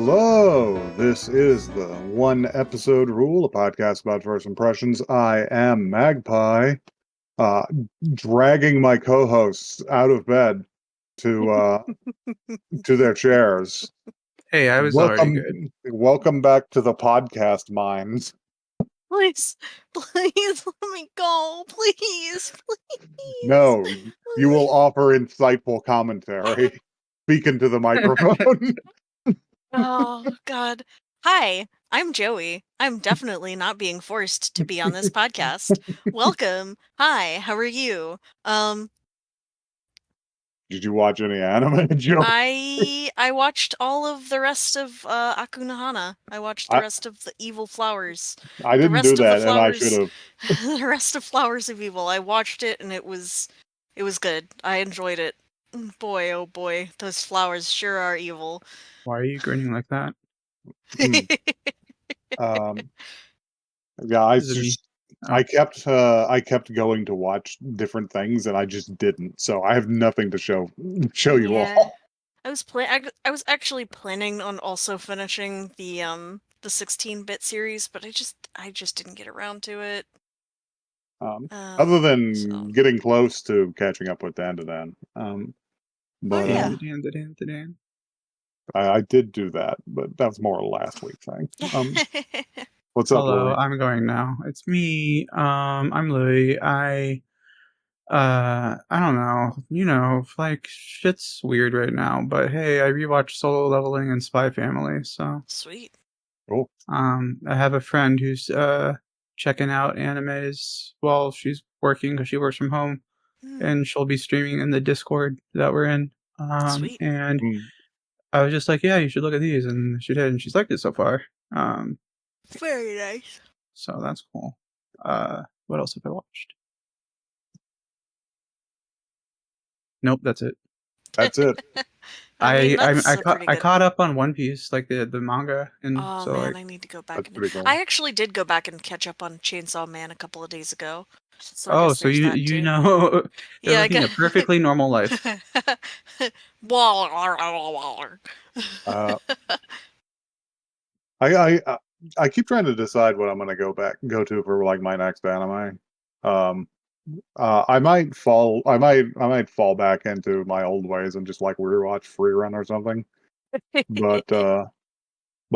Hello, this is the One Episode Rule, a podcast about first impressions. I am Magpie, uh, dragging my co-hosts out of bed to to their chairs. Hey, I was already good. Welcome back to the podcast minds. Please, please let me go. Please, please. No, you will offer insightful commentary. Speak into the microphone. Oh, God. Hi, I'm Joey. I'm definitely not being forced to be on this podcast. Welcome. Hi, how are you? Did you watch any anime, Joe? I watched all of the rest of Akunohana. I watched the rest of the Evil Flowers. I The didn't do rest of the that, and I should flowers. have. The rest of Flowers of Evil. I watched it and it was good. I enjoyed it. Boy, oh boy, those flowers sure are evil. Why are you grinning like that? Yeah, Is it me? Oh. I kept going to watch different things, and I just didn't. So I have nothing to show you all. I was actually planning on also finishing the 16-bit series, but I just didn't get around to it. Other than So. getting close to catching up with Dan to Dan. But yeah. I did do that, but that's more a last week thing. What's up, Hello, Louis? I'm going now. It's me. I'm Louis. I don't know. Like shit's weird right now, but hey, I rewatched Solo Leveling and Spy Family, so Sweet. Cool. I have a friend who's checking out animes while she's working because she works from home, and she'll be streaming in the Discord that we're in. Sweet. And I was just like, yeah, you should look at these, and she did, and she's liked it so far. Very nice. So that's cool. What else have I watched? Nope, that's it. That's it. I caught up on One Piece, like the manga, and oh so man, like, I need to go back. Cool. I actually did go back and catch up on Chainsaw Man a couple of days ago. So so you know, they're living a perfectly normal life. I keep trying to decide what I'm going to go to for like my next anime. I might fall back into my old ways and just like rewatch Freerun or something. But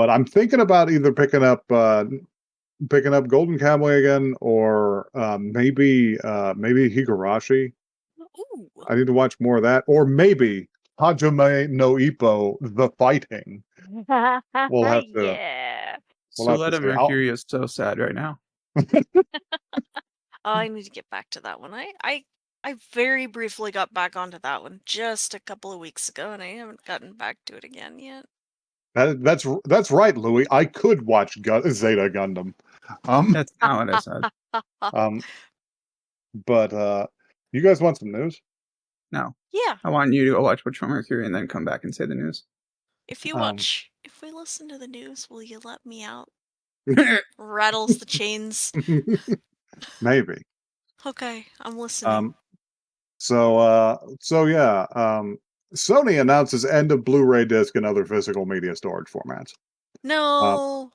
I'm thinking about either picking up Golden Kamuy again, or maybe Higurashi. Ooh. I need to watch more of that, or maybe Hajime no Ippo, The Fighting. We'll have to. Yeah. Suletta Mercury is so sad right now. Oh, I need to get back to that one. I very briefly got back onto that one just a couple of weeks ago, and I haven't gotten back to it again yet. That's right, Louis. I could watch Zeta Gundam. That's not what I said. But you guys want some news? No. Yeah. I want you to go watch Witch from Mercury and then come back and say the news. If we listen to the news, will you let me out? Rattles the chains. Maybe. Okay, I'm listening. So yeah. Sony announces end of Blu-ray disc and other physical media storage formats. No.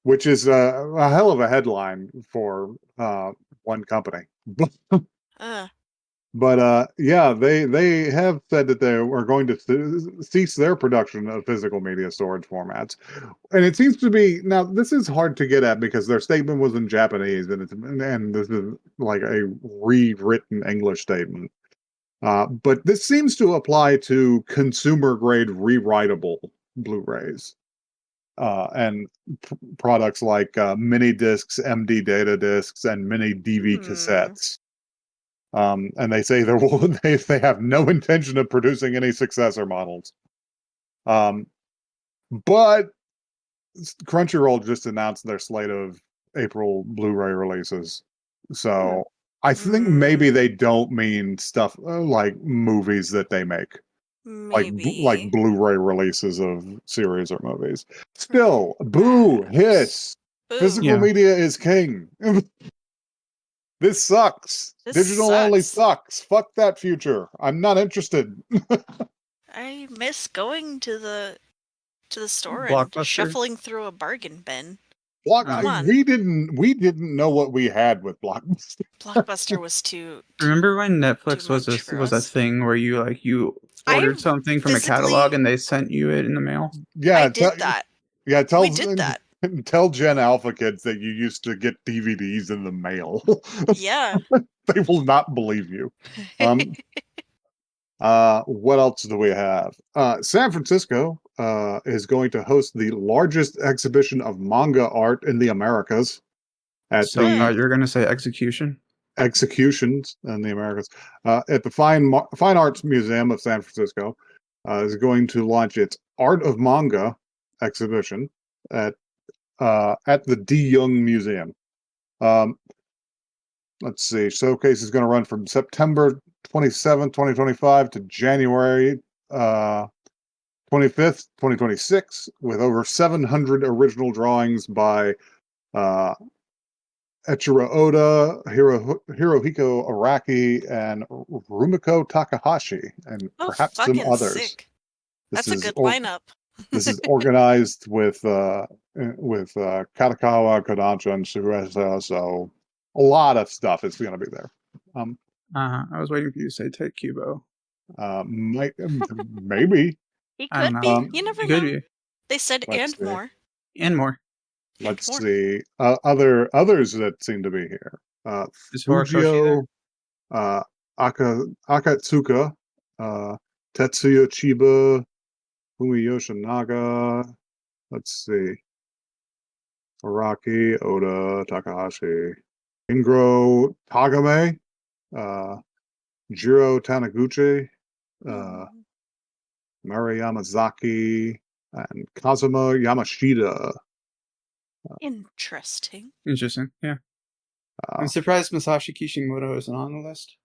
Which is a hell of a headline for one company. But yeah, they have said that they are going to cease their production of physical media storage formats, and it seems to be now. This is hard to get at because their statement was in Japanese, and this is like a rewritten English statement. But this seems to apply to consumer grade rewritable Blu-rays and products like mini discs, MD data discs, and mini DV cassettes. And they say they have no intention of producing any successor models. But Crunchyroll just announced their slate of April Blu-ray releases. So I think maybe they don't mean stuff like movies that they make. Maybe. Like Blu-ray releases of series or movies. Still, boo, hiss. Boo. Physical media is king. This sucks. Digital only sucks. Fuck that future. I'm not interested. I miss going to the to the store and Blockbuster? shuffling through a bargain bin. Oh. We didn't know what we had with Blockbuster. Blockbuster was too Remember when Netflix much for was a us. thing where you I ordered something from a physically- catalog and they sent you it in the mail? Yeah, I did that. Yeah, We did that. Tell Gen Alpha kids that you used to get DVDs in the mail. Yeah. They will not believe you. What else do we have? San Francisco is going to host the largest exhibition of manga art in the Americas at So the you're gonna say execution? executions in the Americas at the Fine Arts Museum of San Francisco is going to launch its Art of Manga exhibition at the D. Young Museum. Let's see. Showcase is going to run from September 27th, 2025 to January 25th, 2026, with over 700 original drawings by Echiro Oda, Hirohiko Araki, and Rumiko Takahashi, and Oh, perhaps some fucking others. sick. This That's a is good lineup. this is organized with Katakawa, Kodansha, and Suresa, so a lot of stuff is going to be there. I was waiting for you to say Take Cubo. Maybe. He I don't could know. be. You never It could know. be. They said Let's and see. more. And more. Let's more. see. Others that seem to be here. Is Horikoshi there? Fujio, Akatsuka, Tetsuya Chiba, Fumi Yoshinaga. Let's see. Araki, Oda, Takahashi, Ingro Tagame, uh, Jiro Taniguchi, uh, Mari Yamazaki, and Kazuma Yamashita. Interesting. Interesting. Yeah. Uh, I'm surprised Masashi Kishimoto isn't on the list.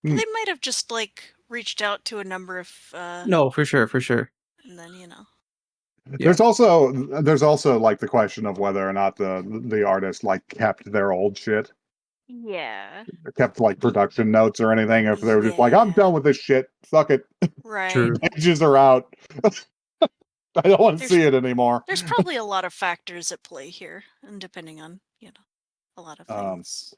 Hmm. They might have just reached out to a number of No, for sure. and then There's also like the question of whether or not the artist like kept their old shit, Yeah. kept like production notes or anything. If they were just like, I'm Yeah. done with this shit, fuck it, Right. True. pages are out. I don't want to see it anymore. There's probably a lot of factors at play here, and depending on, a lot of things.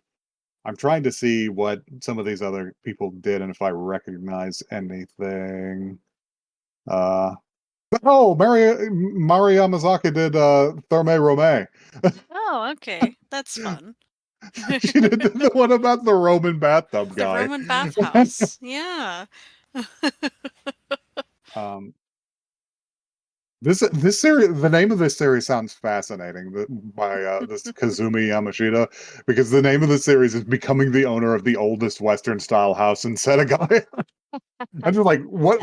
I'm trying to see what some of these other people did and if I recognize anything. Mari Yamazaki did Therme Rome. Oh, okay. That's fun. She did the one about the Roman bathtub The guy. Roman bathhouse. Yeah. This series, the name of this series sounds fascinating. By this Kazumi Yamashita, because the name of the series is becoming the owner of the oldest Western style house in Senegai. I'm just like, what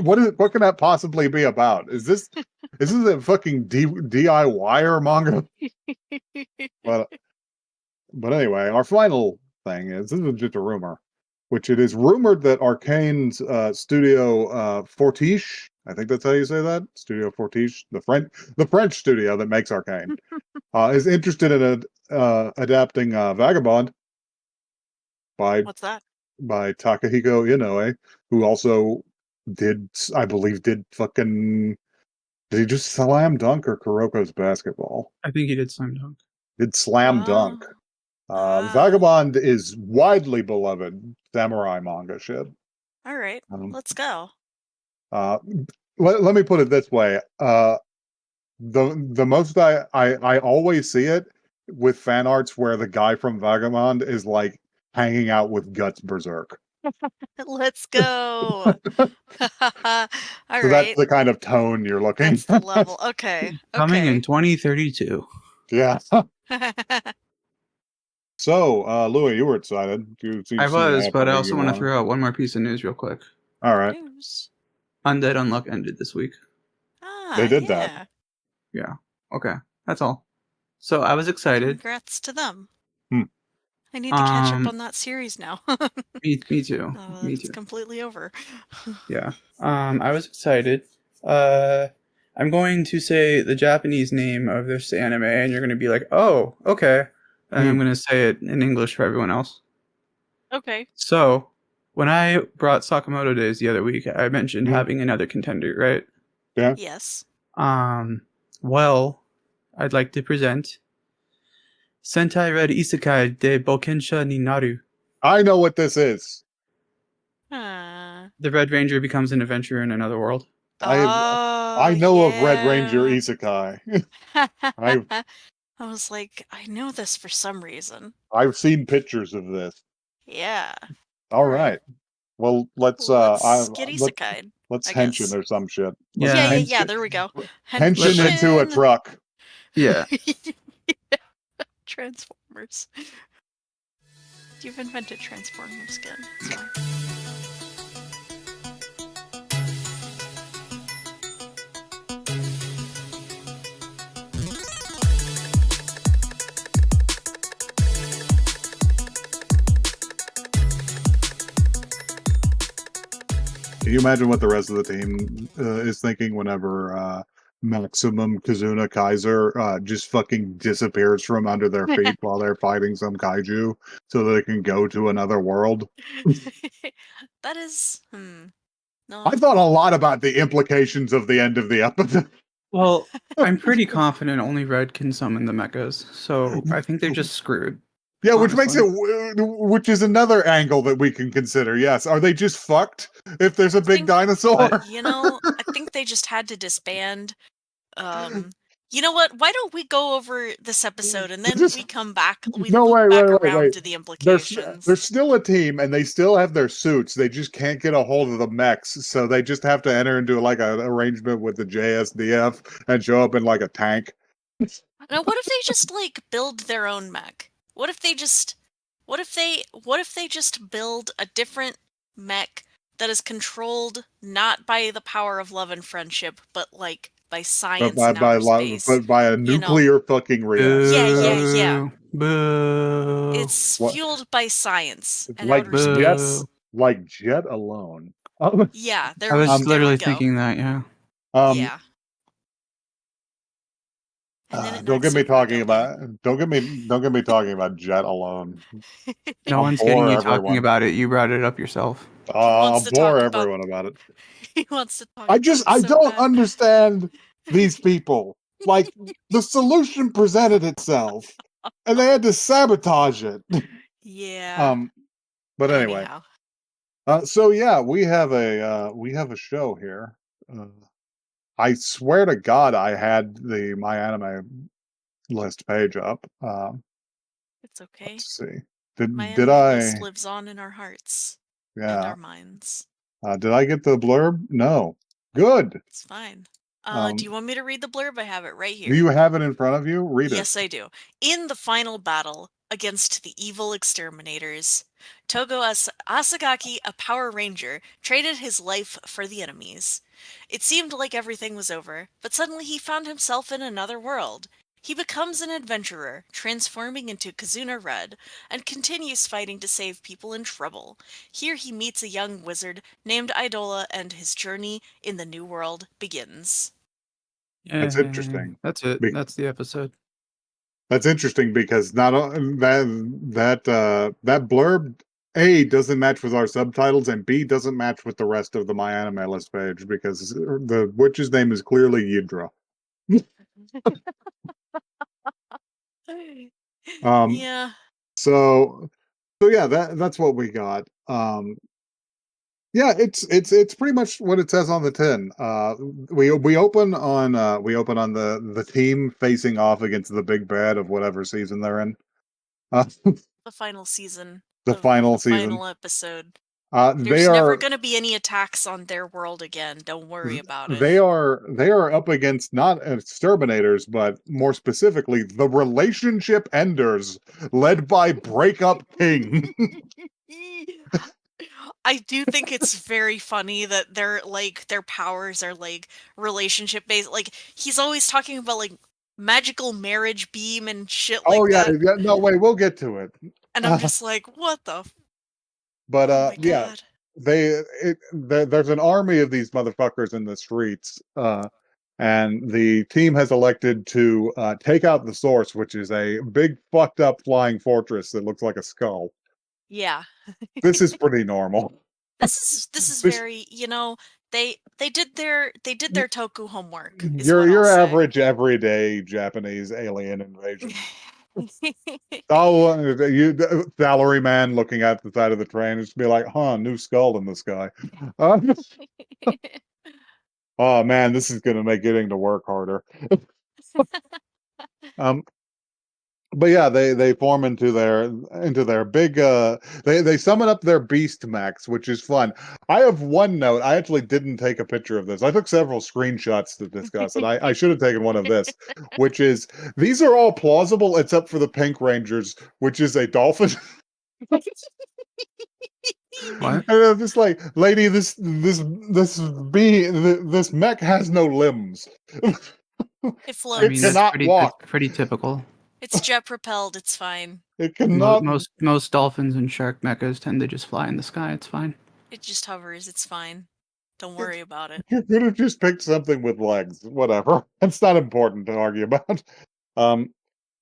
can that possibly be about? Is this a fucking DIY manga? But anyway, our final thing is this is just a rumor, which it is rumored that Arcane's studio Fortiche, I think that's how you say that, Studio Fortiche, the French studio that makes Arcane, is interested in adapting Vagabond by What's that? Takahiko Inoue, who also I believe did fucking, did he just Slam Dunk or Kuroko's Basketball? I think he did Slam Dunk. Did Slam Dunk. Ah. Vagabond is widely beloved samurai manga shit. All right, let's go. Let me put it this way. The most I always see it with fan arts where the guy from Vagabond is like hanging out with Guts Berserk. Let's go. All So right. that's the kind of tone you're looking. That's the level. Okay. Coming in 2032. Yeah. So, Louis, you were excited. I was, but I something also you want to wanted. throw out one more piece of news real quick. All right. News. Undead Unluck ended this week. They did yeah. that. Yeah. Okay. That's all. So I was excited. Congrats to them. Hmm. I need to catch up on that series now. Me too. Me It's too. completely over. Yeah. I was excited. I'm going to say the Japanese name of this anime, and you're going to be like, "Oh, okay." And I'm going to say it in English for everyone else. Okay. So, when I brought Sakamoto Days the other week, I mentioned having another contender, right? Yeah. Yes. Well, I'd like to present Sentai Red Isekai de Bokensha ni Naru. I know what this is. Ah. The Red Ranger becomes an adventurer in another world. I Oh, know of Red Ranger yeah. Isekai. I've I was like, I know this for some reason. I've seen pictures of this. Yeah. All right. Well, let's Get let's isekai'd, let's I henshin guess. or some shit. Let's Yeah, Yeah. there we go. henshin Let's- into a Henshin! truck. Yeah. Transformers. You've invented Transformers again. It's fine. Can you imagine what the rest of the team is thinking whenever Maximum Kazuna Kaiser just fucking disappears from under their feet while they're fighting some kaiju so they can go to another world? That is... I No. thought a lot about the implications of the end of the episode. Well, I'm pretty confident only Red can summon the mechas, so I think they're just screwed. Yeah, which makes honestly. which is another angle that we can consider. Yes, are they just fucked if there's a big think- dinosaur? I think they just had to disband. You know what? Why don't we go over this episode and then Just- we come back? We No, loop wait, back wait, wait, around wait. to the They're implications. still a team and they still have their suits. They just can't get a hold of the mechs, so they just have to enter into like an arrangement with the JSDF and show up in like a tank. Now, what if they just like build their own mech? What if they just build a different mech that is controlled not by the power of love and friendship, but like by science and outer space? by a You know. nuclear fucking reactor. Yeah. Boo. It's What? fueled by science and Like outer Jet- space. like Jet alone. Yeah, I was there literally we go. thinking that, yeah. Yeah. And then it Don't get knocks me over a talking building. about don't get me talking about Jet alone. No I'll one's getting bore you talking everyone. about it. You brought it up yourself. He wants I'll to bore talk about everyone about it. he wants to talk about it I so don't bad. understand these people. Like the solution presented itself and they had to sabotage it. Yeah. But anyway. Anyhow. So yeah, we have a show here. I swear to God I had my anime list page up. It's okay. Let's see. My Did anime list I lives on in our hearts and yeah. our minds. Did I get the blurb? No. Good. It's fine. Do Um, you want me to read the blurb? I have it right do here. you have it in front of you? Read it. Yes, I do. In the final battle against the evil exterminators, Togo Asagaki, a Power Ranger, traded his life for the enemies. It seemed like everything was over, but suddenly he found himself in another world. He becomes an adventurer, transforming into Kazuna Red, and continues fighting to save people in trouble. Here he meets a young wizard named Idola, and his journey in the new world begins. That's Yay. interesting. That's it. Be- That's the episode. That's interesting because not that blurb A doesn't match with our subtitles and B doesn't match with the rest of the My Anime List page because the witch's name is clearly Yidra. Um, Yeah. so yeah, that's what we got. Yeah, it's pretty much what it says on the tin. We open on the team facing off against the big bad of whatever season they're in. The final season The of final the season. final episode. They There's never are going to be any attacks on their world again. Don't worry about it. they are up against not exterminators, but more specifically the relationship enders, led by Breakup King. I do think it's very funny that their powers are like relationship based. Like he's always talking about like magical marriage beam and shit Oh like yeah, that. yeah, no way, we'll get to it. And I'm just like, what the? But Oh my yeah, god. there's an army of these motherfuckers in the streets, and the team has elected to take out the source, which is a big fucked up flying fortress that looks like a skull. Yeah. This is pretty normal. This is This very, They did their Toku homework, is what I'll Your say. average everyday Japanese alien invasion. Oh, salary man looking at the side of the train, just be like, "Huh, new skull in the sky." Uh, oh man, this is gonna make getting to work harder. Um, but yeah, they form into their big they summon up their beast max, which is fun. I have one note. I actually didn't take a picture of this. I took several screenshots to discuss, and I should have taken one of this, which is these are all plausible except for the Pink Rangers, which is a dolphin. What? And I'm just like, lady, this mech has no limbs. It I mean, It floats. cannot that's walk. pretty typical. It's jet propelled. It's fine. It cannot. Most dolphins and shark mechas tend to just fly in the sky. It's fine. It just hovers. It's fine. Don't worry about it. You could have just picked something with legs. Whatever. It's not important to argue about. Um,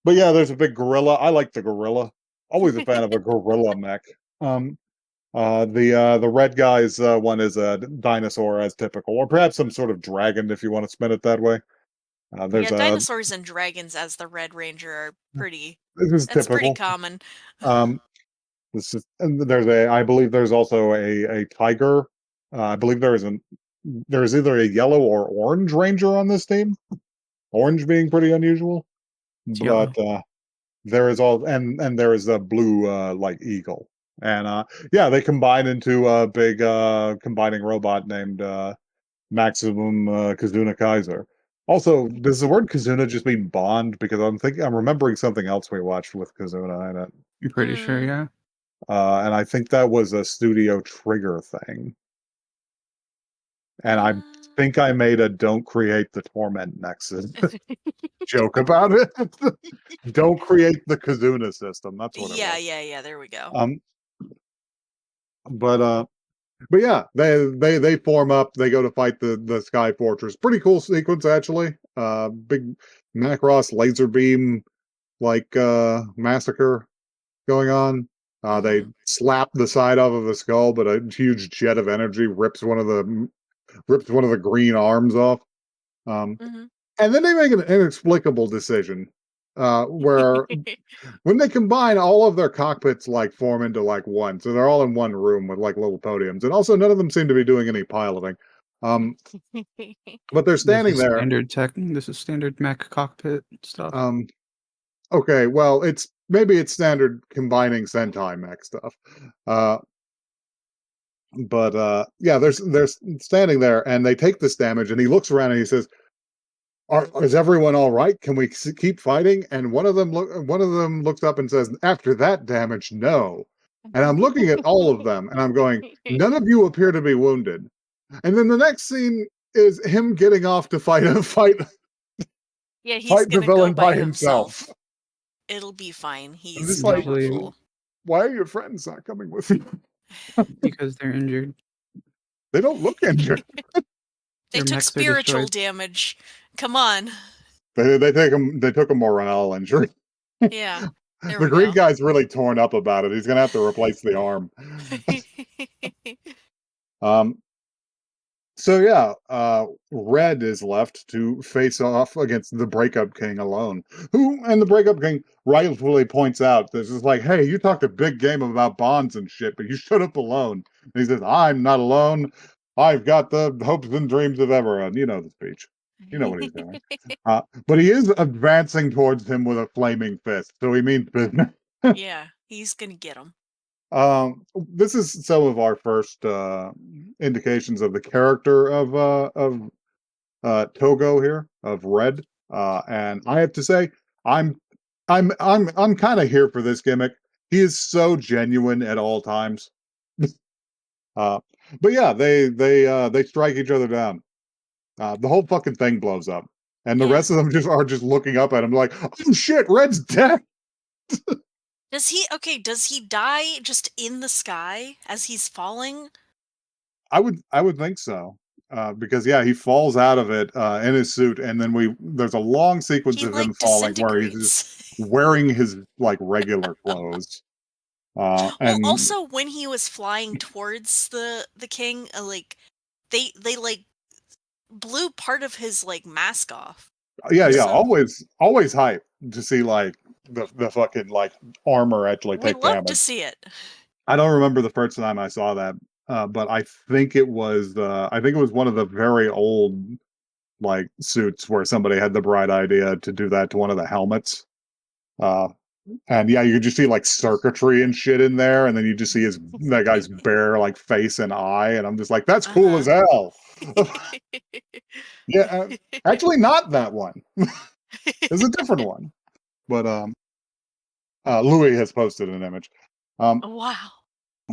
but yeah, there's a big gorilla. I like the gorilla. Always a fan of a gorilla mech. Um, the red guy's one is a dinosaur, as typical, or perhaps some sort of dragon, if you want to spin it that way. There's Yeah, a dinosaurs and dragons as the Red Ranger are pretty. this is That's pretty typical. common. Um, this is and there's a I believe there's also a tiger. I believe there is either a yellow or orange ranger on this team. Orange being pretty unusual, It's but yellow. there is all and there is a blue like eagle. And yeah, they combine into a big combining robot named Maximum Kazuna Kaiser. Also, does the word Kazuna just mean bond? Because I'm remembering something else we watched with Kazuna in it. I'm pretty sure, Mm, yeah. And I think that was a Studio Trigger thing. And I uh, think I made a "Don't create the torment nexus" joke about it. Don't create the Kazuna system. That's what it yeah, was. yeah, yeah. There we go. Um, but yeah, they form up. They go to fight the Sky Fortress. Pretty cool sequence actually. Big Macross laser beam like massacre going on. They Mm-hmm. slap the side off of the skull, but a huge jet of energy rips one of the green arms off. Um, Mm-hmm. and then they make an inexplicable decision where when they combine all of their cockpits like form into like one, so they're all in one room with like little podiums, and also none of them seem to be doing any piloting. Um, but they're This standing is there. standard tech. This is standard mech cockpit stuff. Um, okay, well, it's standard combining Sentai mech stuff. Uh, but yeah, they're standing there, and they take this damage, and he looks around and he says, is everyone all right? Can we keep fighting?" And one of them looks up and says, "After that damage, no." And I'm looking at all of them, and I'm going, "None of you appear to be wounded." And then the next scene is him getting off to Yeah, he's fight the gonna go villain by by himself. himself. It'll be fine. I'm He's just like, Usually, powerful. why are your friends not coming with you? because they're injured. They don't look injured. They Their took mechs are spiritual destroyed. damage. Come on. They took a morale injury. Yeah, there The we green go. guy's really torn up about it. He's gonna have to replace the arm. Um, So yeah, Red is left to face off against the Breakup King alone. And the Breakup King rightfully points out this is like, hey, you talked a big game about bonds and shit, but you showed up alone. And he says, I'm not alone. I've got the hopes and dreams of everyone. You know the speech. You know what he's doing. But he is advancing towards him with a flaming fist, so he means business. Yeah, he's gonna get him. This is some of our first indications of the character of Togo here of Red, and I have to say, I'm I'm kind of here for this gimmick. He is so genuine at all times. uh, but yeah, they strike each other down. The whole fucking thing blows up, and the Yeah. rest of them just looking up at him like, oh shit, Red's dead. Does he die just in the sky as he's falling? I would think so. Because yeah, he falls out of it in his suit, and then there's a long sequence He of him like falling where he's just disintegrates. wearing his like regular clothes. Well, And also when he was flying towards the king, like they like blew part of his like mask off. Yeah, Or yeah, some. always hype to see like the fucking like armor actually We take love to damage. see it. I don't remember the first time I saw that, but I think it was one of the very old like suits where somebody had the bright idea to do that to one of the helmets. Uh, and yeah, you could just see like circuitry and shit in there, and then you just see that guy's bare like face and eye, and I'm just like, that's cool as Uh-huh. hell. Yeah, actually, not that one. It's a different one, but Louis has posted an image. Um, Wow.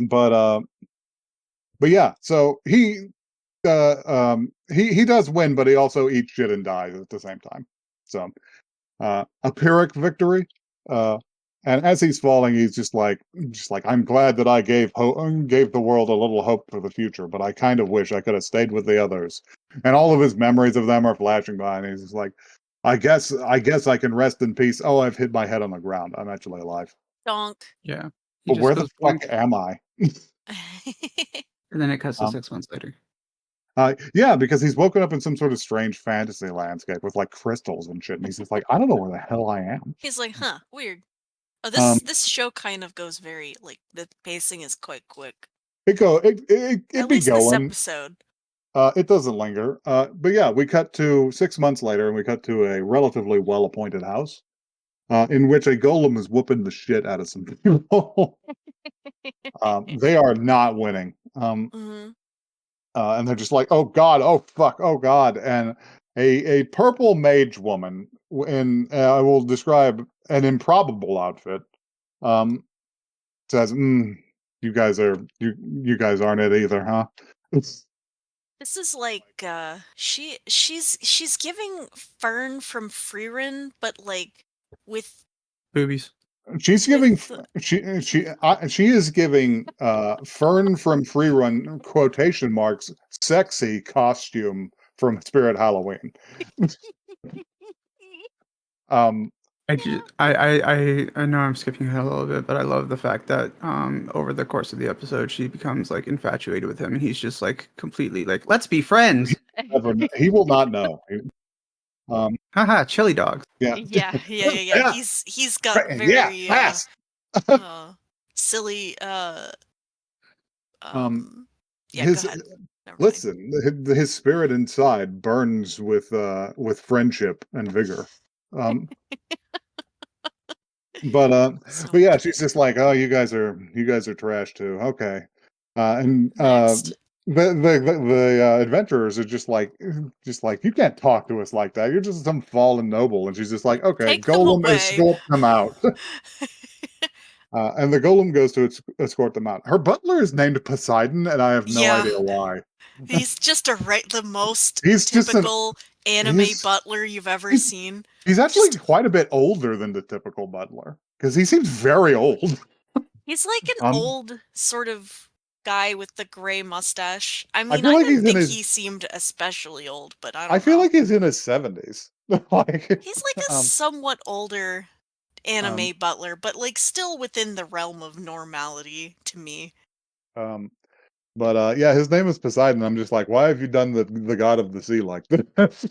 but yeah, so he does win, but he also eats shit and dies at the same time. So a Pyrrhic victory. Uh, and as he's falling, he's just like I'm glad that I gave the world a little hope for the future, but I kind of wish I could have stayed with the others. And all of his memories of them are flashing by, and he's just like, I guess I can rest in peace. Oh, I've hit my head on the ground. I'm actually alive. Donk. Yeah. He But just where the goes fuck boink, am I? and then it cuts to Um, 6 months later. yeah, because he's woken up in some sort of strange fantasy landscape with like crystals and shit, and he's just like, I don't know where the hell I am. He's like, huh, weird. Oh, Um, this show kind of goes very like the pacing is quite quick. it At be least this going. episode. It doesn't linger. But yeah, we cut to 6 months later, and we cut to a relatively well-appointed house, in which a golem is whooping the shit out of some people. They are not winning. Mm-hmm. And they're just like, oh god, oh fuck, oh god, and a purple mage woman in I will describe an improbable outfit. Um, says, you guys aren't it either, huh? This is like she's giving Fern from Freerin, but like with Boobies. She's giving with she is giving Fern from Free Run quotation marks sexy costume from Spirit Halloween. Um, I know I'm skipping ahead a little bit, but I love the fact that over the course of the episode she becomes like infatuated with him, and he's just like completely like, let's be friends. he will not know. Haha, chili dogs. Yeah, yeah. yeah, He's got yeah, very pass. silly Um, um yeah, go his ahead. Never mind. listen, his spirit inside burns with friendship and vigor. Um, But So but yeah, she's cute. just like, oh, you guys are trash too. Okay, and Next. the adventurers are just like you can't talk to us like that. You're just some fallen noble. And she's just like, okay, Take them Golem, away. escort them out. And the Golem goes to escort them out. Her butler is named Poseidon, and I have no Yeah. idea why. He's just the most He's just an typical anime he's butler you've ever he's seen. he's actually Just quite a bit older than the typical butler because he seems very old. he's like an Um, old sort of guy with the gray mustache. I I mean, feel I like didn't he's in think his he seemed especially old, but I I don't feel know. like he's in his 70s. Like, He's like a um, somewhat older um, anime butler, but like still within the realm of normality to me. um, but yeah, his name is Poseidon. I'm just like, why have you done the god of the sea like this?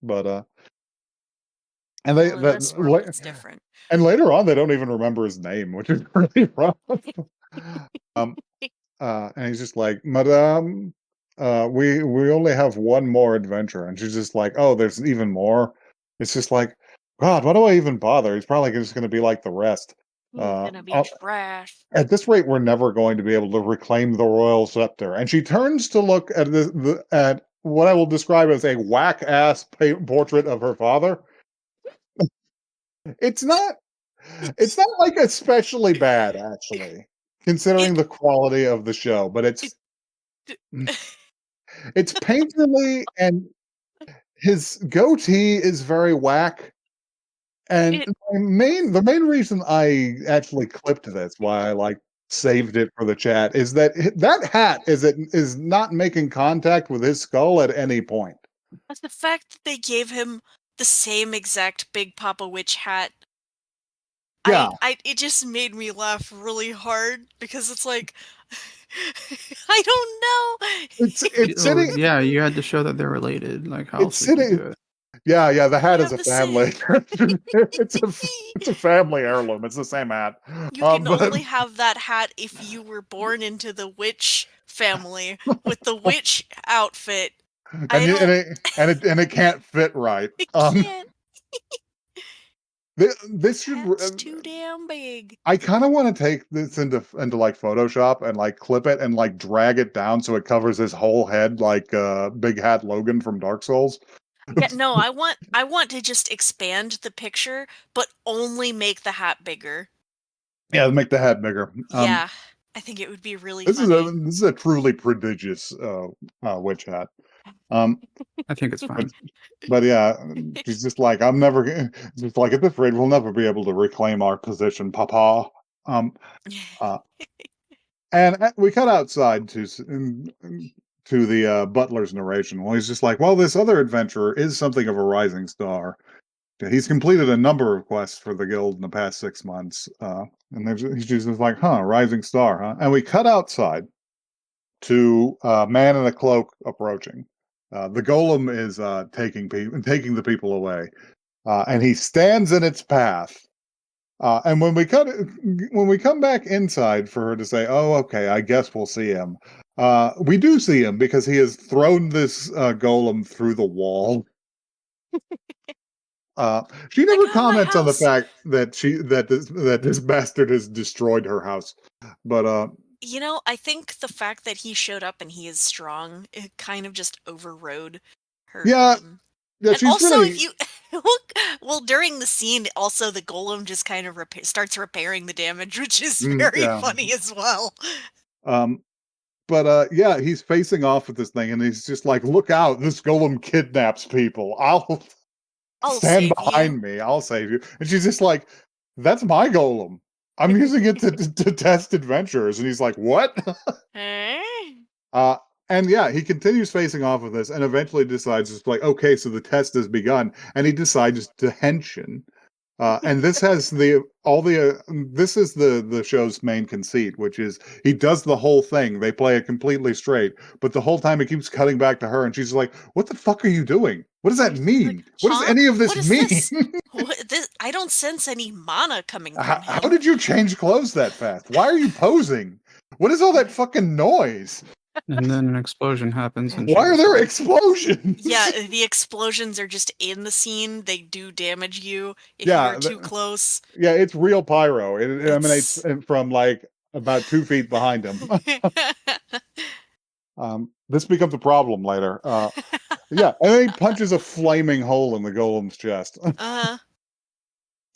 But and Well, in this world, it's different. and later on, they don't even remember his name, which is really rough. Um, and he's just like, Madame, we only have one more adventure, and she's just like, oh, there's even more. It's just like, God, why do I even bother? He's probably just going to be like the rest. He's Uh, gonna be I'll- trash. at this rate, we're never going to be able to reclaim the royal scepter. And she turns to look at at what I will describe as a whack ass portrait of her father. It's not. It's not like especially bad, actually, considering It, the quality of the show. But it it's painterly, and his goatee is very whack. And it the main reason I actually clipped this, why I like saved it for the chat, is that that hat is not making contact with his skull at any point. but the fact that they gave him the same exact Big Papa Witch hat, Yeah, it just made me laugh really hard because it's like I don't know. It's sitting. Yeah, you had to show that they're related. Like, how It's else would you do sitting. it? Yeah. The They hat is have a the same. family. it's a family heirloom. It's the same hat. You can But only have that hat if you were born into the witch family with the witch outfit. I don't. and it can't fit right. It can't. This should. Hat's too damn big. I kind of want to take this into like Photoshop and like clip it and like drag it down so it covers his whole head like Big Hat Logan from Dark Souls. Yeah, no, I want to just expand the picture, but only make the hat bigger. Yeah, make the head bigger. Yeah, I think it would be really funny. This is a truly prodigious witch hat. Um, I think it's but fine. but yeah, she's just like I'm never. Just like at this rate, we'll never be able to reclaim our position, Papa. Um, uh, and we cut outside to the butler's narration. Well, he's just like, well, this other adventurer is something of a rising star. He's completed a number of quests for the guild in the past 6 months. He's just like, huh, rising star, huh? And we cut outside to a man in a cloak approaching. The golem is taking the people away, and he stands in its path. And when we come back inside for her to say, "Oh, okay, I guess we'll see him," we do see him because he has thrown this golem through the wall. She I never got my comments on the house. fact that this bastard has destroyed her house, but You know, I think the fact that he showed up and he is strong, it kind of just overrode her. yeah, yeah, And she's also, if really you look, well, during the scene, also the golem just kind of starts repairing the damage, which is very yeah. funny as well. Um, but yeah, he's facing off with this thing, and he's just like, "Look out! This golem kidnaps people. I'll I'll stand save you. behind me. I'll save you." And she's just like, "That's my golem. I'm using it to test adventurers." And he's like, "What?" Eh? uh, and yeah, he continues facing off with this, and eventually decides it's like, okay, so the test has begun, and he decides to henshin. And this has this is the show's main conceit, which is he does the whole thing. They play it completely straight, but the whole time it keeps cutting back to her, and she's like, "What the fuck are you doing? What does that Like, mean? What does huh? any of What this is mean? this? What this? I don't sense any mana coming from How him. did you change clothes that fast? Why are you posing? What is all that fucking noise? And then an explosion happens, and she Why are there destroys. Yeah, explosions?" the explosions are just in the scene. They do damage you if you are Yeah, too close. yeah, it's real pyro. It emanates It's from like about 2 feet behind him. This becomes a problem later. Yeah, and then he punches a flaming hole in the golem's chest. uh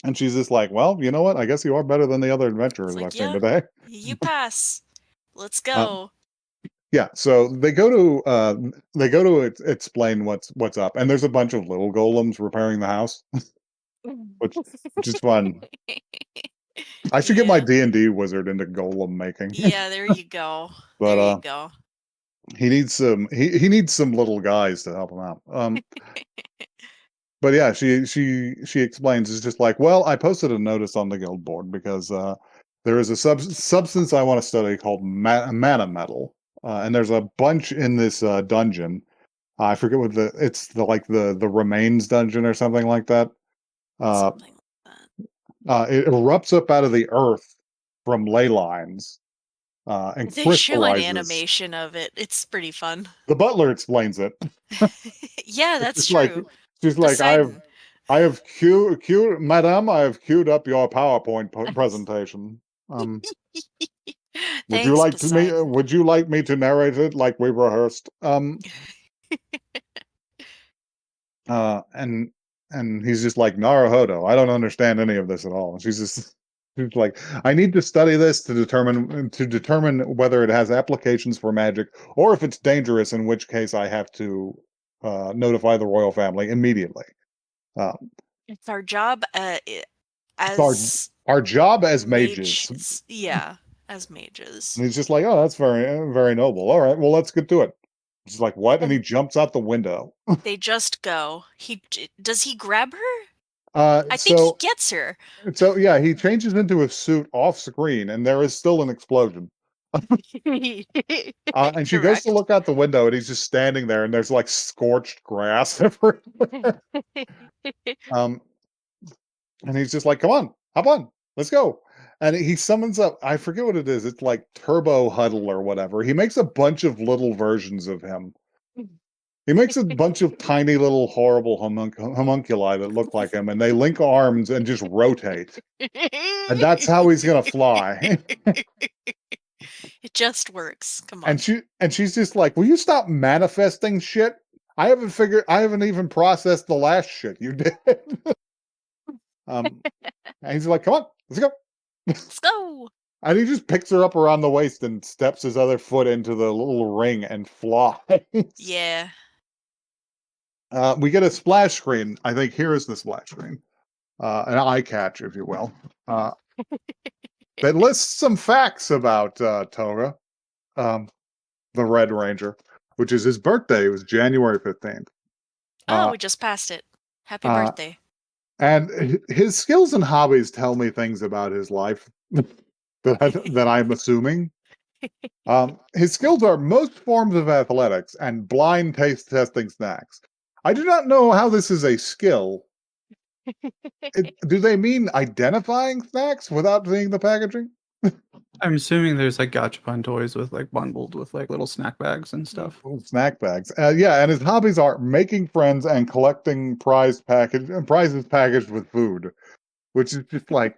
And she's just like, well, you know what? I guess you are better than the other it's adventurers like, I've seen yeah, today. you pass. Let's Uh, go. yeah, so they go to explain what's up, and there's a bunch of little golems repairing the house, which which is fun. I should get my Yeah. D&D wizard into golem making. Yeah, there you go. But There you go. he needs some little guys to help him out. But yeah, she explains it's just like, well, I posted a notice on the guild board because there is a substance I want to study called mana metal, and there's a bunch in this dungeon. I forget what it's the like the remains dungeon or something like that. Uh, Something like that. it erupts up out of the earth from ley lines and They show an crystallizes. animation of it. It's pretty fun. The butler explains it. Yeah, It's that's just like true. she's like Poseidon. I have queued, madam. I have queued up your PowerPoint presentation. Thanks, Poseidon. Would you like me to narrate it like we rehearsed? Uh, and and he's just like Naruhodo. I don't understand any of this at all. She's like, I need to study this to determine whether it has applications for magic or if it's dangerous. In which case, I have to notify the royal family immediately. Um, It's our job it's our as our job as mages. mages. Yeah, as mages. And he's just like, oh, that's very noble. All right, well, let's get to it. She's like, what? And he And jumps out the window. they just go. Does he grab her? Uh, I think he so gets her. yeah, he changes into a suit off screen, and there is still an explosion. And she goes to look out the window, and he's just standing there, and there's like scorched grass everywhere. Um, and he's just like, "Come on, hop on, let's go." And he summons up, I forget what it is. It's like Turbo Huddle or whatever. He makes a bunch of little versions of him. He makes a bunch of tiny little horrible homunculi that look like him, and they link arms and just rotate. And that's how he's gonna fly. It just works. Come on. And she's just like, "Will you stop manifesting shit? I haven't even processed the last shit you did." And he's like, "Come on, let's go." Let's go. And he just picks her up around the waist and steps his other foot into the little ring and flies. Yeah. We get a splash screen. I think here is the splash screen. An eye catch, if you will. That lists some facts about Toga, the Red Ranger, which is his birthday. It was January 15th. Oh, we just passed it. Happy birthday. And his skills and hobbies tell me things about his life that I'm assuming. His skills are most forms of athletics and blind taste testing snacks. I do not know how this is a skill. Do they mean identifying snacks without seeing the packaging? I'm assuming there's like gachapon toys with like bundled with like little snack bags and stuff. Snack bags. Yeah, and his hobbies are making friends and collecting prizes packaged with food, which is just like,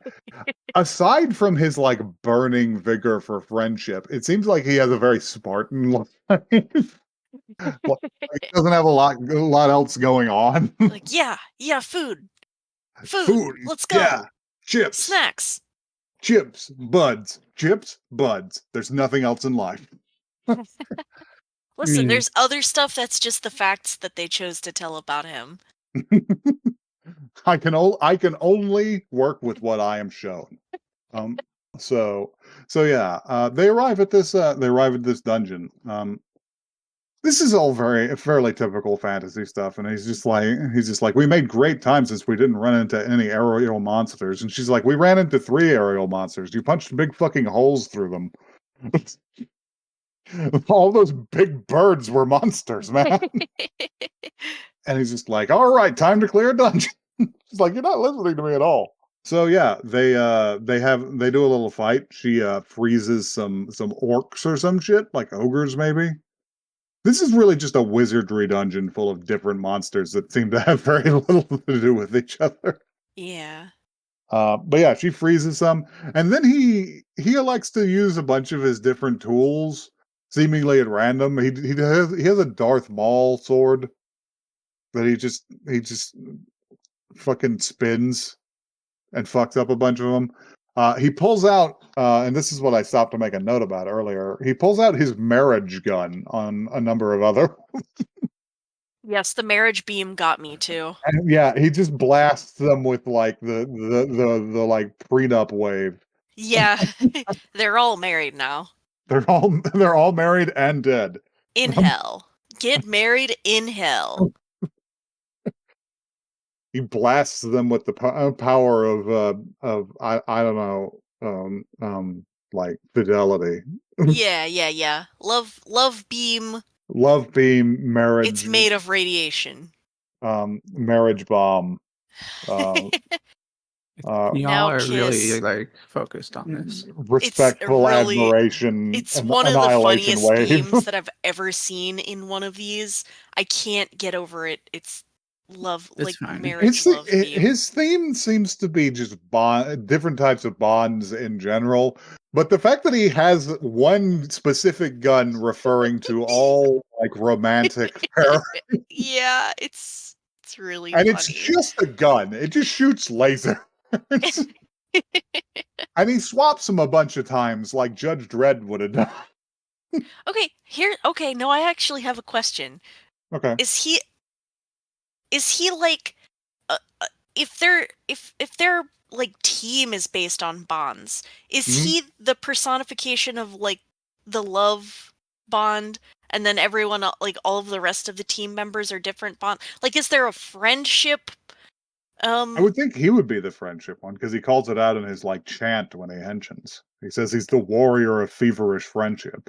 aside from his like burning vigor for friendship, it seems like he has a very Spartan life. Like, he doesn't have a lot else going on. Like, yeah, food. Food, Let's go. yeah, chips, Snacks. chips, buds, chips, buds. There's nothing else in life. Listen, there's other stuff that's just the facts that they chose to tell about him. I can only work with what I am shown. So yeah, they arrive at this dungeon. This is all fairly typical fantasy stuff, and he's just like, "We made great time since we didn't run into any aerial monsters." And she's like, "We ran into 3 aerial monsters. You punched big fucking holes through them." All those big birds were monsters, man. And he's just like, "All right, time to clear a dungeon." She's like, "You're not listening to me at all." So yeah, they do a little fight. She freezes some orcs or some shit, like ogres maybe. This is really just a wizardry dungeon full of different monsters that seem to have very little to do with each other. Yeah. But yeah, she freezes some, and then he elects to use a bunch of his different tools, seemingly at random. He has a Darth Maul sword that he just fucking spins and fucks up a bunch of them. He pulls out, and this is what I stopped to make a note about earlier. He pulls out his marriage gun on a number of other. Yes, the marriage beam got me too. And yeah, he just blasts them with like the like prenup wave. Yeah, they're all married now. They're all married and dead. In hell. Get married in hell. He blasts them with the power of I don't know, like fidelity. Yeah. Love beam. Love beam, marriage. It's made of radiation. Marriage bomb. Y'all Now are kiss. really like focused on this. Respectful admiration. It's one of the annihilation funniest wave. beams that I've ever seen in one of these. I can't get over it. It's love, It's like fine. marriage love beam. His theme seems to be just different types of bonds in general, but the fact that he has one specific gun referring to all like romantic pair, Yeah, it's really and funny. it's just a gun. It just shoots laser. And he swaps them a bunch of times, like Judge Dredd would have done. Okay, no, I actually have a question. Okay. Is he like if their like team is based on bonds, is he the personification of like the love bond, and then everyone like all of the rest of the team members are different bond? Like, is there a friendship I would think he would be the friendship one because he calls it out in his like chant when he henshins. He says he's the warrior of feverish friendship.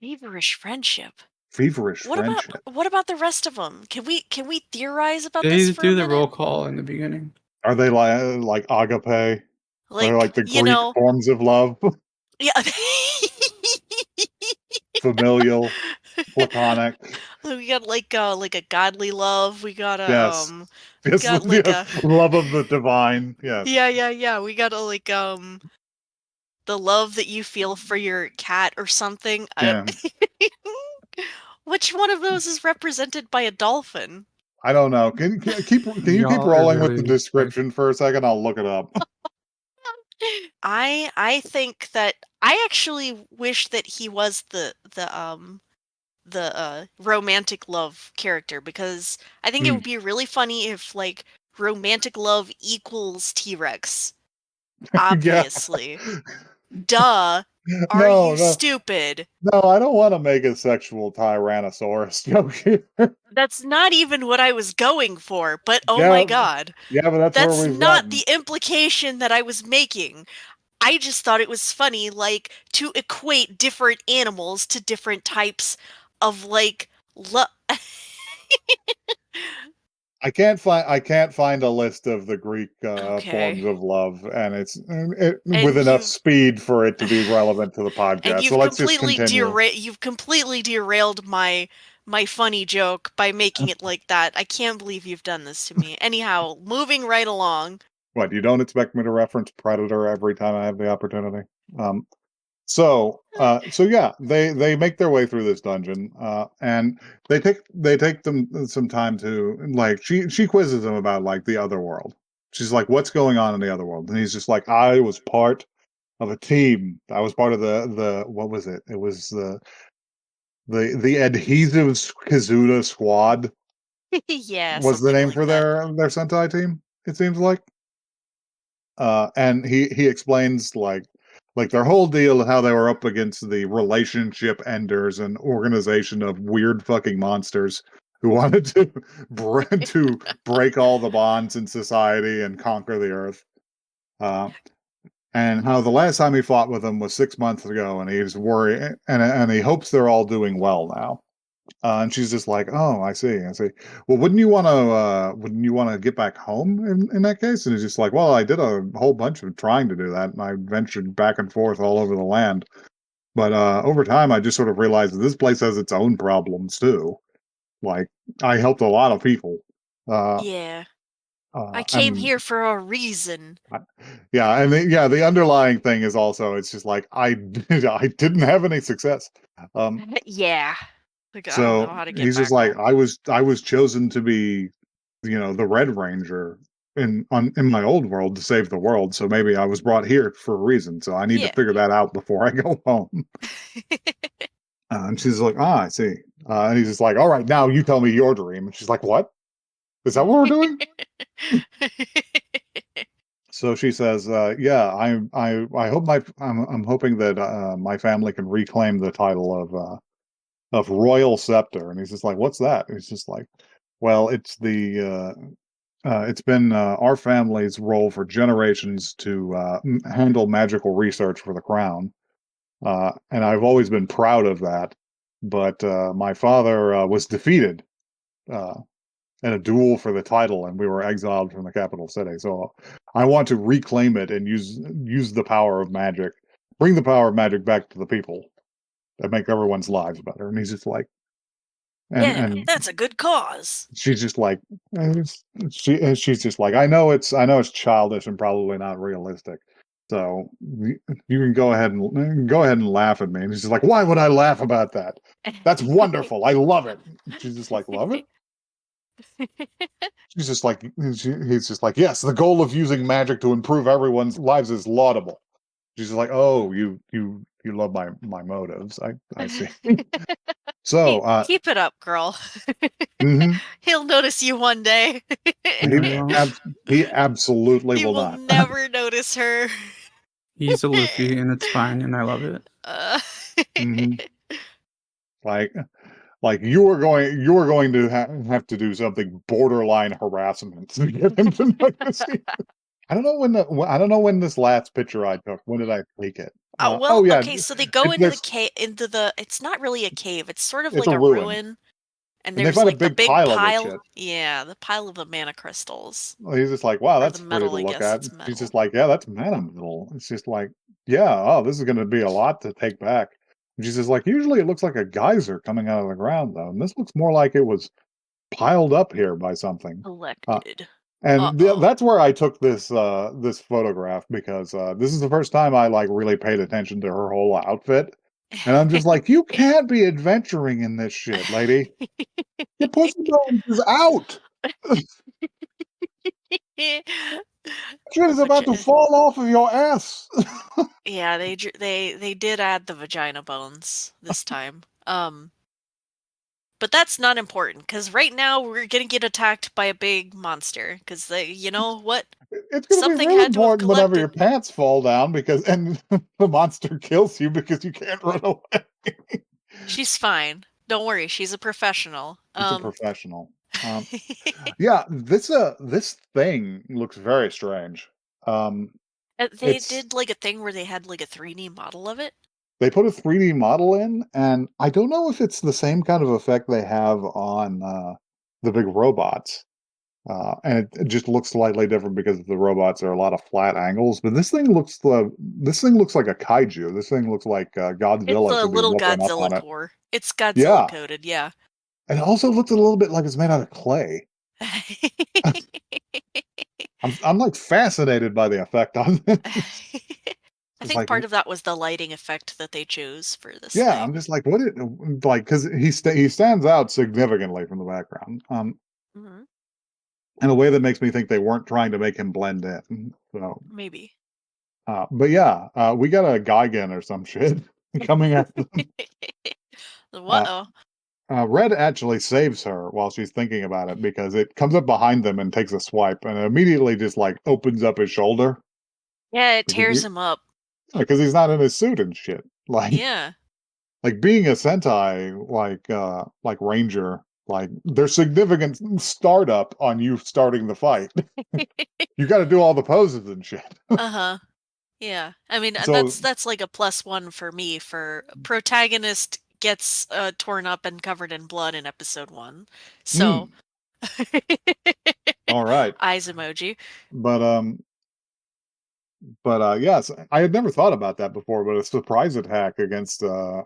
Feverish friendship. Feverish friendship. What about the rest of them? Can we theorize about this They for a do the roll minute? call in the beginning. Are they like agape? They're like Like, the you Greek know, forms of love, yeah. familial, platonic. We got like a godly love. Yes, We yes, got like yes. a Love of the divine. Yes, yeah. We got a the love that you feel for your cat or something. yeah. Which one of those is represented by a dolphin? I don't know. Can you keep Y'all are rolling with the really like, description for a second? I'll look it up. I think that I actually wish that he was the romantic love character, because I think it Hmm. would be really funny if like romantic love equals T-Rex. Yeah. Obviously. Duh. Are No, you no, stupid? no. I don't want to make a sexual Tyrannosaurus joke here. That's not even what I was going for, but oh my Yeah, god. yeah, but that's where That's we've not gotten. the implication that I was making. I just thought it was funny, like, to equate different animals to different types of, like, I can't find a list of the Greek Okay. forms of love, and it's with And enough speed for it to be relevant to the and podcast. So let's just continue. you've completely derailed my funny joke by making it like that. I can't believe you've done this to me. Anyhow, moving right along. What, you don't expect me to reference Predator every time I have the opportunity? Um, so yeah, they make their way through this dungeon, and they take them some time to like she quizzes him about like the other world. She's like, "What's going on in the other world?" And he's just like, "I was part of a team. I was part of the what was it? It was the adhesive Kazuda squad Yeah, was the something name like for that. their Sentai team. It seems like." And he explains like their whole deal and how they were up against the relationship enders, an organization of weird fucking monsters who wanted to to break all the bonds in society and conquer the earth. Uh, and how the last time he fought with them was 6 months ago, and he's worried, and he hopes they're all doing well now. And she's just like, "Oh, I see, I see. Well, wouldn't you want to get back home in that case?" And he's just like, "Well, I did a whole bunch of trying to do that, and I ventured back and forth all over the land. But over time, I just sort of realized that this place has its own problems too. Like, I helped a lot of people, uh, Yeah. I came and here for a reason. yeah, and the underlying thing is also it's just like I didn't have any success. Um, Yeah. Like, I don't know so how to get he's just back like, home. I was chosen to be, the Red Ranger in my old world to save the world. So maybe I was brought here for a reason. So I need to Yeah. figure that out before I go home." And she's like, "Ah, I see." And he's just like, "All right, now you tell me your dream." And she's like, "What? Is that what we're doing?" So she says, "Yeah, I hope I'm hoping that my family can reclaim the title of Royal Scepter." And he's just like, "What's that?" And he's just like, "Well, it's been our family's role for generations to handle magical research for the crown, and I've always been proud of that. But my father was defeated uh, in a duel for the title, and we were exiled from the capital city. So I want to reclaim it and use the power of magic, bring the power of magic back to the people, and make everyone's lives better." And he's just like, Yeah, and that's a good cause. she's just like, she's just like, I know it's childish and probably not realistic. So you can go ahead and laugh at me. And he's just like, "Why would I laugh about that? That's wonderful. I love it." She's just like, "Love it?" She's just like, he's just like, "Yes, the goal of using magic to improve everyone's lives is laudable." She's just like, "Oh, you love my motives. I see." So, Keep it up, girl. mhm, He'll notice you one day. no, he he won't. he absolutely He will will not. never notice her. He's a Luffy, and it's fine, and I love it. Uh, Mhm. Like Like you are going to have to do something borderline harassment to get him to notice you. I don't know when this last picture I took. When did I take it? Oh Well, yeah, okay, so they go into the there's cave, it's not really a cave, it's sort of it's like a a ruin, ruin, and and they there's find a like the big big pile of this pile. shit. Yeah, the pile of the mana crystals. Well, he's just like, wow, Or that's the pretty metal, to I look guess at. it's She's just metal. like, yeah, that's mana metal. It's just like, yeah, oh, this is going to be a lot to take back. And she's just like, usually it looks like a geyser coming out of the ground, though, and this looks more like it was piled up here by something. Collected. And Uh-oh. that's where I took this photograph because this is the first time I like really paid attention to her whole outfit, and I'm just like, you can't be adventuring in this shit, lady. Your pussy bones is out. Shit is about to fall off of your ass. Yeah, they did add the vagina bones this time. But that's not important because right now we're gonna get attacked by a big monster because you know what? It's going to be Something real had to have important whenever your collected. pants fall down because and the monster kills you because you can't run away. She's fine. Don't worry, she's a professional. He's a professional. Yeah, this thing looks very strange. Um, They it's did like a thing where they had like a 3D model of it. they put a 3D model in, and I don't know if it's the same kind of effect they have on the big robots. And it just looks slightly different because the robots are a lot of flat angles. But this thing looks like a kaiju. This thing looks like It's Godzilla a should be little whooping up Godzilla on it. core. It's Godzilla Yeah, coded, yeah. and it also looks a little bit like it's made out of clay. I'm like fascinated by the effect on this. I It's think like, part of that was the lighting effect that they chose for this yeah, I'm thing. just like, what it like because he stands out significantly from the background, Hmm. in a way that makes me think they weren't trying to make him blend in. So, Maybe. but yeah, we got a Gigan or some shit coming at them. Uh, What-oh. Red actually saves her while she's thinking about it because it comes up behind them and takes a swipe and immediately just like opens up his shoulder Yeah, it because tears him up. he's not in his suit and shit. Yeah. Like being a Sentai, like Ranger, like there's significant startup on you starting the fight. You got to do all the poses and shit. Uh-huh. Yeah. I mean, and So, that's like a +1 for me for protagonist gets torn up and covered in blood in episode 1. So, mm, all right, eyes emoji. but yes, I had never thought about that before. But a surprise attack against a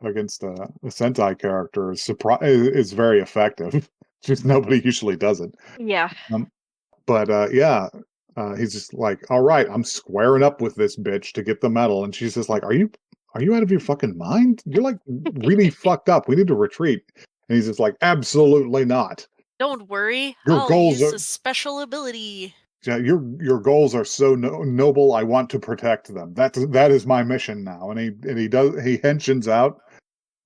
Sentai character is very effective. Just nobody usually does it. Yeah. Um, But yeah, he's just like, all right, I'm squaring up with this bitch to get the medal, and she's just like, are you out of your fucking mind? You're like really fucked up. We need to retreat. And he's just like, absolutely not. Don't worry, Your I'll goals use are a special ability. yeah, your goals are so noble. I want to protect them. That is my mission now. And he henshins out.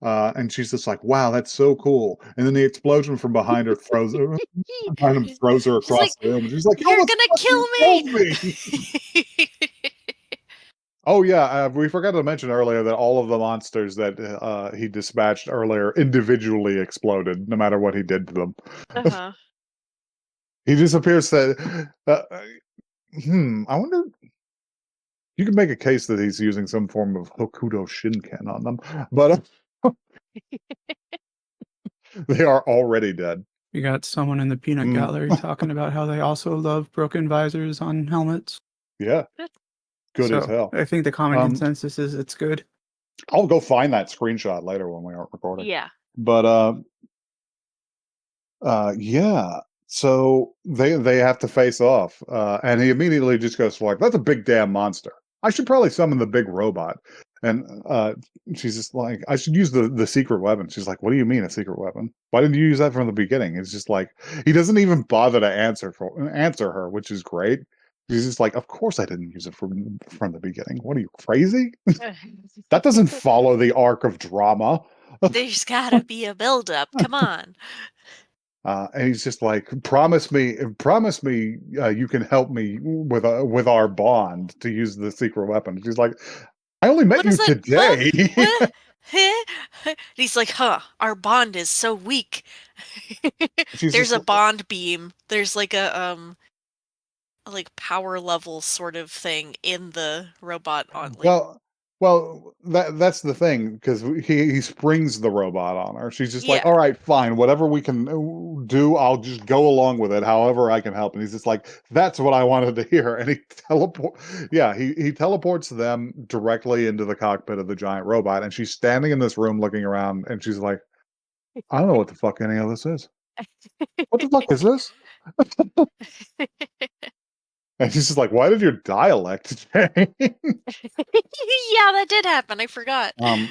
And she's just like, wow, that's so cool. And then the explosion from behind her behind him throws her She's like, across the room. And she's like, you "You're almost gonna fucking kill killed me!" me. Oh yeah, we forgot to mention earlier that all of the monsters that he dispatched earlier individually exploded, no matter what he did to them. Uh-huh. He just appears to. I wonder. You could make a case that he's using some form of Hokuto Shinken on them, but they are already dead. You got someone in the peanut Mm, gallery talking about how they also love broken visors on helmets. yeah, Good. good as So hell. I think the common Um, consensus is it's good. I'll go find that screenshot later when we aren't recording. Yeah. But yeah. So they have to face off, and he immediately just goes like, "That's a big damn monster. I should probably summon the big robot." And she's just like, "I should use the secret weapon." She's like, "What do you mean a secret weapon? Why didn't you use that from the beginning?" It's just like he doesn't even bother to answer her, which is great. He's just like, "Of course I didn't use it from the beginning. What are you crazy? That doesn't follow the arc of drama." There's gotta be a build-up. Come on. And he's just like, promise me, you can help me with our bond to use the secret weapon. She's like, I only met What is you it? Huh? today. What? Huh? He's like, huh, our bond is so weak. She's There's just a bond beam. There's like a like power level sort of thing in the robot on like well, that's the thing because he springs the robot on her. She's just like, yeah. all right, fine, whatever we can do, I'll just go along with it. However, I can help. And he's just like, that's what I wanted to hear. And he yeah, he teleports them directly into the cockpit of the giant robot, and she's standing in this room looking around, and she's like, I don't know what the fuck any of this is. What the fuck is this? And she's just like, why did your dialect change? Yeah, that did happen. I forgot. um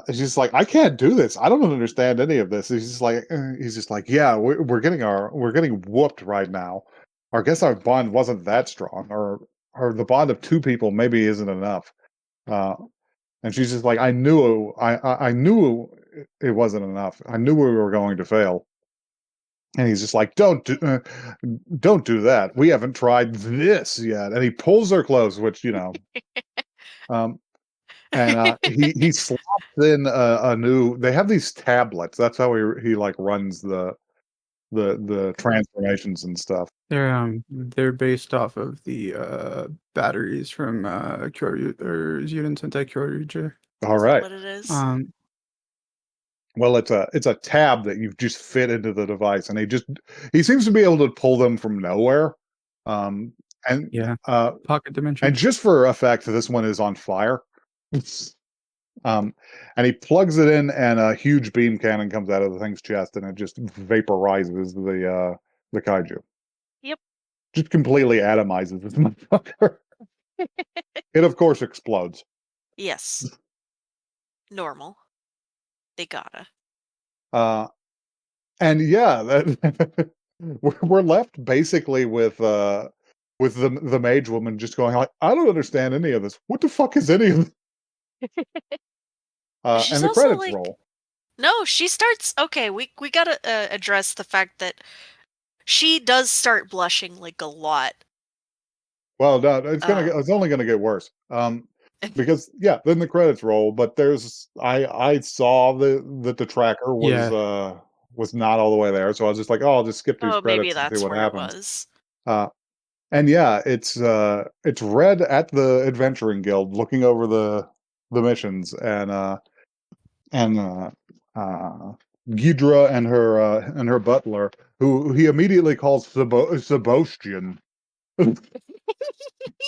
it's just like, I can't do this. I don't understand any of this. He's just like, yeah, we're getting whooped right now. Or I guess our bond wasn't that strong, or the bond of two people maybe isn't enough. Uh, and she's just like, I knew it wasn't enough. I knew we were going to fail. And he's just like, don't do that. We haven't tried this yet. And he pulls her close, which um, and he slots in a new. They have these tablets. That's how he like runs the transformations and stuff. They're based off of the batteries from Kyoryu or Zuden Sentai Kyoryuger. All Is that right. what it is? Well, it's a tab that you just fit into the device, and he seems to be able to pull them from nowhere. Um, and Yeah, pocket dimension. and just for effect, this one is on fire. And he plugs it in, and a huge beam cannon comes out of the thing's chest, and it just vaporizes the kaiju. Yep. Just completely atomizes this motherfucker. It of course explodes. Yes. Normal. They gotta. And yeah, that we're left basically with the mage woman just going like, I don't understand any of this. What the fuck is any of this? She's And the also credits like roll. no, she starts okay, we gotta address the fact that she does start blushing like a lot. Well, no, it's only gonna get worse. Because yeah, then the credits roll, but I saw that the tracker Yeah, was not all the way there, so I was just like, oh, I'll just skip these Oh, maybe credits and see that's what where it happens. was. Uh, and yeah, it's Red at the Adventuring Guild looking over the missions, and Ghidra and her butler, who he immediately calls Sebastian.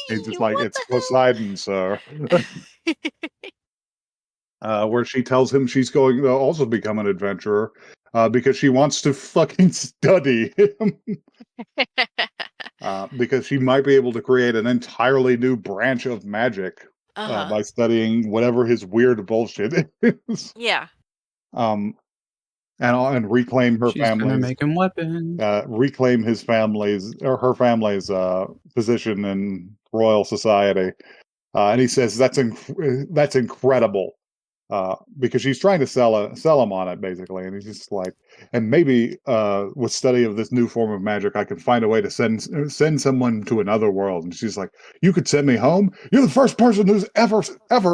He's just like, What it's Poseidon, sir. the Where she tells him she's going to also become an adventurer because she wants to fucking study him. hell? Because she might be able to create an entirely new branch of magic Uh-huh. by studying whatever his weird bullshit is. Yeah. Um, and reclaim her she's gonna family's make him weapons. reclaim his family's or her family's position in royal society. And he says that's incredible because she's trying to sell him on it basically, and he's just like, and maybe with study of this new form of magic, I can find a way to send someone to another world. And she's like, you could send me home. You're the first person who's ever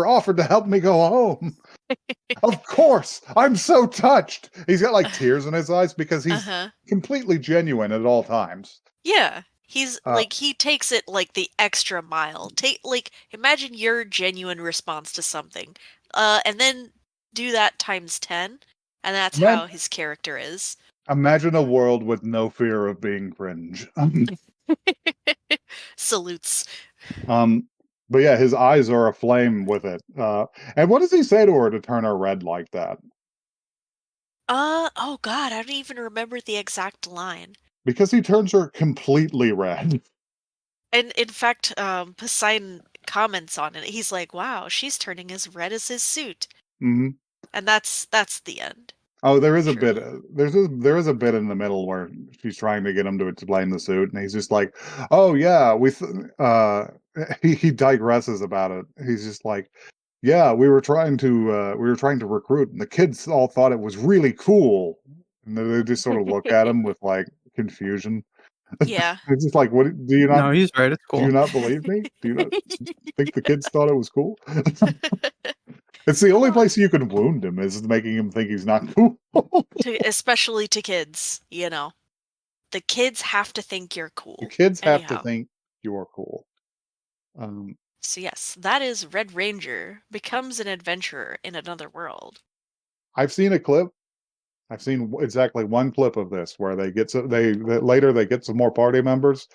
offered to help me go home. Of course, I'm so touched. He's got like tears in his eyes because he's Uh-huh. completely genuine at all times. Yeah. He's Uh, like he takes it like the extra mile. Take like imagine your genuine response to something. And then do that times 10, and that's man, how his character is. imagine a world with no fear of being cringe. Salutes. Um, but yeah, his eyes are aflame with it. And what does he say to her to turn her red like that? Oh god, I don't even remember the exact line. Because he turns her completely red. And in fact, Poseidon comments on it. He's like, "Wow, she's turning as red as his suit." Hmm. And that's the end. Oh, there is a bit. Truly. There is a bit in the middle where she's trying to get him to explain the suit, and he's just like, "Oh yeah, he digresses about it. He's just like, "Yeah, we were trying to recruit, and the kids all thought it was really cool." And they just sort of look at him with like confusion. Yeah. It's just like, what No, he's right. It's do you cool. not believe me? Do you not think the kids thought it was cool? It's the only Come on. place you can wound him is making him think he's not cool. Especially to kids, you know. The kids have to think you're The cool. kids have to Anyhow. think you're cool. Um, So yes, that is Red Ranger becomes an adventurer in another world. I've seen a clip. I've seen exactly one clip of this where later they get some more party members,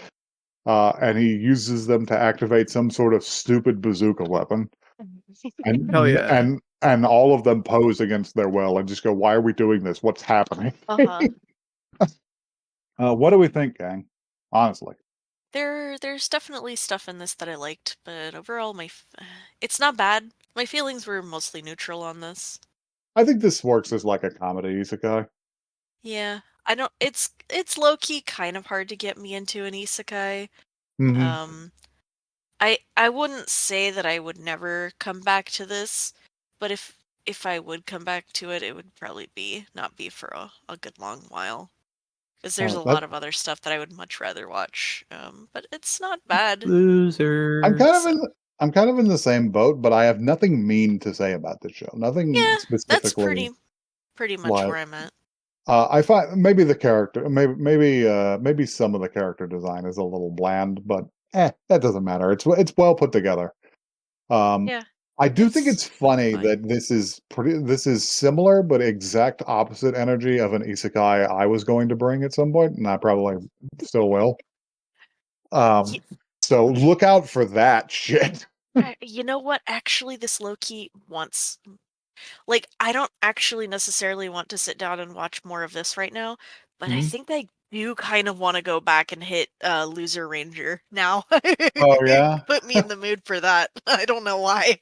and he uses them to activate some sort of stupid bazooka weapon, Hell and yeah. and all of them pose against their will and just go, "Why are we doing this? What's happening?" Uh-huh. What do we think, gang? Honestly, There's definitely stuff in this that I liked, but overall it's not bad. My feelings were mostly neutral on this. I think this works as like a comedy isekai. Yeah. I don't it's low key kind of hard to get me into an isekai. Hmm. Um I wouldn't say that I would never come back to this, but if I would come back to it, it would probably not be for a good long while. Because there's a That lot of other stuff that I would much rather watch. But it's not bad. I'm kind Losers. of in I'm kind of in the same boat, but I have nothing mean to say about the show. Nothing Yeah, that's specifically pretty much like where I'm at. I find maybe the character, maybe some of the character design is a little bland, but that doesn't matter. It's well put together. Um, Yeah, I do think it's it's it'll be funny fine. that this is similar but exact opposite energy of an isekai I was going to bring at some point, and I probably still will. Y- Um, so look out for that shit. you know what? Actually, this low key wants like I don't actually necessarily want to sit down and watch more of this right now, but I Mhm. think I do kind of want to go back and hit Loser Ranger now. Oh yeah, Put me in the mood for that. I don't know why.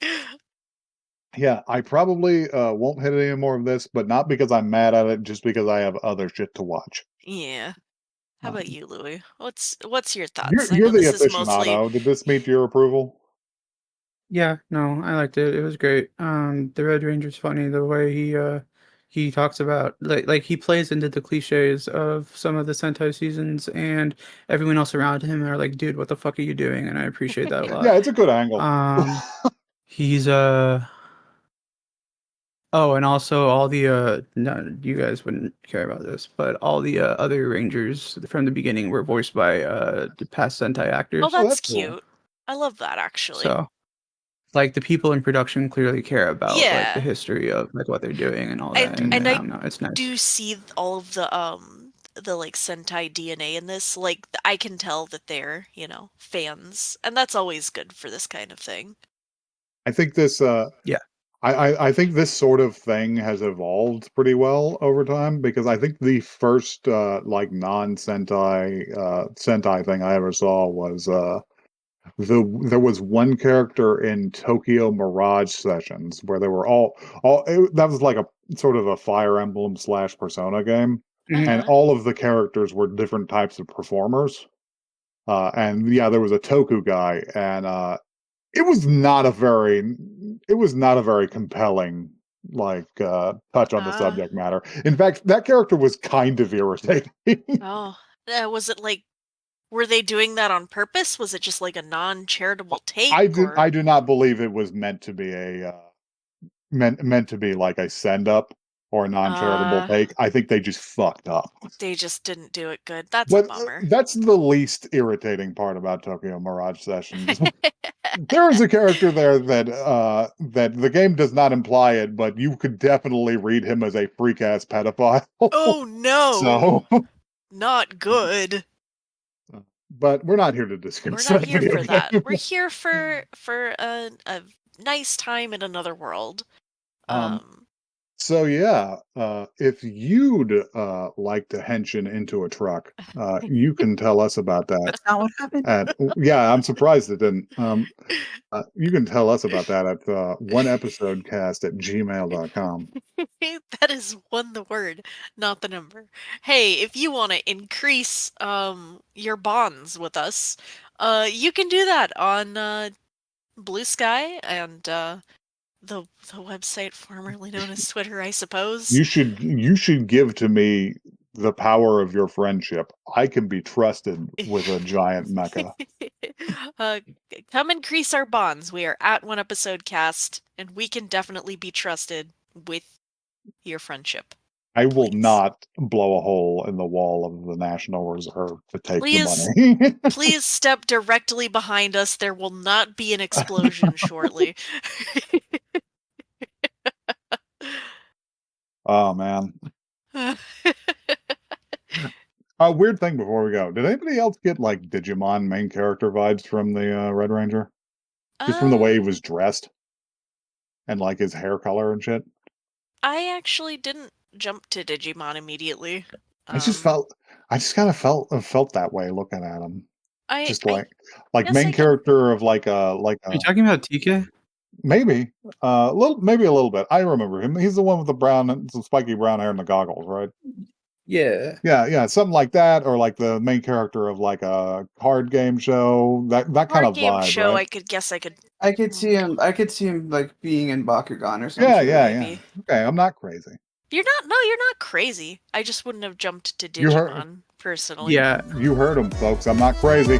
yeah. I probably won't hit any more of this, but not because I'm mad at it, just because I have other shit to watch. Yeah. How about Um, you, Louis? What's your thoughts? I you're know the this is mostly aficionado. Did this meet your approval? Yeah, no, I liked it. It was great. The Red Ranger's funny the way he talks about like he plays into the cliches of some of the Sentai seasons, and everyone else around him are like, dude, what the fuck are you doing? And I appreciate that a Yeah, lot. it's a good angle. Um he's oh, and also all the no, you guys wouldn't care about this, but all the other Rangers from the beginning were voiced by the past Sentai Oh, actors. Oh, that's that's cool. cute. I love that actually. So like the people in production clearly care about like the Yeah. history of like what they're doing and all that, And and and I I don't know, it's nice. do see all of the like Sentai DNA in this. Like I can tell that they're, fans. And that's always good for this kind of thing. I think this Yeah. I think this sort of thing has evolved pretty well over time because I think the first like Sentai thing I ever saw was there was one character in Tokyo Mirage Sessions where they were that was like a sort of a Fire Emblem slash Persona game, Mhm. and Uh-huh. all of the characters were different types of performers. And yeah, there was a Toku guy, and it was not a very it was not a very compelling like touch on the Uh, subject matter. In fact, that character was kind of irritating. oh. Was it like were they doing that on purpose? Was it just like a non-charitable take or I do not believe it was meant to be a meant to be like a send up or a non-charitable uh take. I think they just fucked up. they just didn't do it good. That's a But bummer. that's the least irritating part about Tokyo Mirage Sessions. There is a character there that the game does not imply it, but you could definitely read him as a freak ass pedophile. Oh no. So, Not good. but we're not here to We're discuss not that here video for that. game. We're here for a nice time in another world. Um, Um, so yeah, if you'd like to henshin into a truck, you can tell us about that. That's not what happened. At yeah, I'm surprised it didn't. You can tell us about that at oneepisodecast@gmail.com. that is one the word, not the number. Hey, if you want to increase your bonds with us, you can do that on Blue Sky and the website formerly known as Twitter, I suppose. You should give to me the power of your friendship. I can be trusted with a giant mecha. Come increase our bonds. We are at One Episode Cast, and we can definitely be trusted with your friendship. I will Please. not blow a hole in the wall of the National Reserve to take Please. the money. Please step directly behind us. There will not be an explosion shortly. Oh, man. A weird thing before we go. Did anybody else get, like, Digimon main character vibes from the Red Ranger? Just from the way he was dressed? And, like, his hair color and shit? I actually didn't jump to Digimon immediately. I just kind of felt that way looking at him. Just I like guess main I can. character of like Are you talking about TK? maybe maybe a little bit. I remember him. He's the one with the brown, some spiky brown hair and the goggles, right? Yeah. Yeah, something like that, or like the main character of like a card game show. That kind Card of game vibe, show. right? I could guess. I could. I could see him like being in Bakugan or Yeah, something. yeah. maybe. Okay, I'm not crazy. You're not. No, you're not crazy. I just wouldn't have jumped to You heard- Digimon personally. Yeah. You heard him, folks. I'm not crazy.